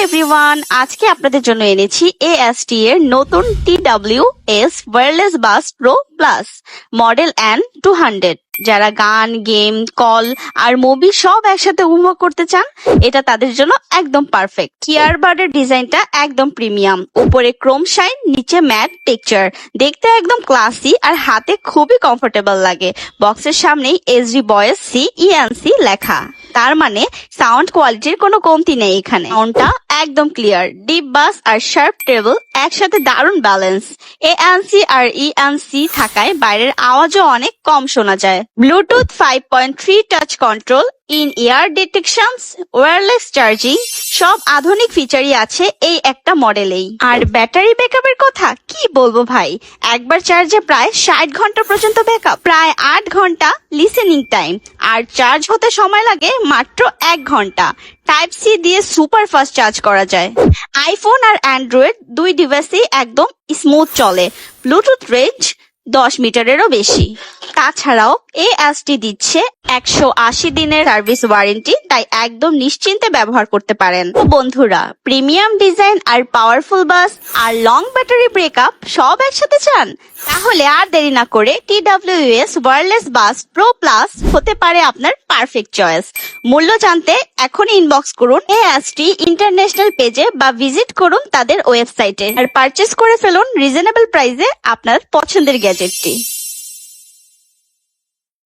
Everyone, আজকে আপনাদের জন্য এনেছি AST এর নতুন TWS ওয়্যারলেস বাস প্রো প্লাস মডেল N200। যারা গান, গেম, কল আর মুভি সব একসাথে উপভোগ করতে চান, এটা তাদের জন্য একদম পারফেক্ট। ইয়ারবাডের ডিজাইনটা একদম প্রিমিয়াম, উপরে ক্রোম শাইন, নিচে ম্যাট টেক্সচার, দেখতে একদম ক্লাসি আর হাতে খুবই কমফোর্টেবল লাগে। বক্সের সামনেই SD বয়েস CENC লেখা, তার মানে সাউন্ড কোয়ালিটির কোনো কমতি নেই এখানে। সাউন্ডটা একদম ক্লিয়ার, ডিপ বাস আর শার্প ট্রেবল একসাথে দারুণ ব্যালেন্স। ANC আর ENC থাকায় বাইরের আওয়াজও অনেক কম শোনা যায়। Bluetooth 5.3 touch control, in ear detections, wireless charging, সব আধুনিক ফিচারই আছে এই একটা মডেলেই। আর ব্যাটারি ব্যাকআপের কথা কি বলবো ভাই, একবার চার্জে প্রায় 60 ঘন্টা পর্যন্ত ব্যাকআপ, প্রায় 8 ঘন্টা লিসেনিং টাইম, আর চার্জ হতে সময় লাগে মাত্র 1 ঘন্টা। Type-C দিয়ে সুপার ফাস্ট চার্জ করা যায়। আইফোন আর অ্যান্ড্রয়েড দুই ডিভাইসেই একদম স্মুথ চলে। ব্লুটুথ রেঞ্জ 10 মিটারেরও বেশি। তাছাড়াও AST দিচ্ছে 180 দিনের সার্ভিস ওয়ারেন্টি, তাই একদম নিশ্চিন্তে ব্যবহার করতে পারেন। তো বন্ধুরা, প্রিমিয়াম ডিজাইন আর পাওয়ারফুল বাস আর লং ব্যাটারি ব্রেকআপ সব একসাথে চান? তাহলে আর দেরি না করে TWS ওয়্যারলেস বাস প্রো প্লাস হতে পারে আপনার পারফেক্ট চয়েস। মূল্য জানতে এখনই ইনবক্স করুন AST ইন্টারন্যাশনাল পেজে বা ভিজিট করুন তাদের ওয়েবসাইটে, আর পারচেস করে ফেলুন রিজনেবল প্রাইসে আপনার পছন্দের গ্যাজেটটি।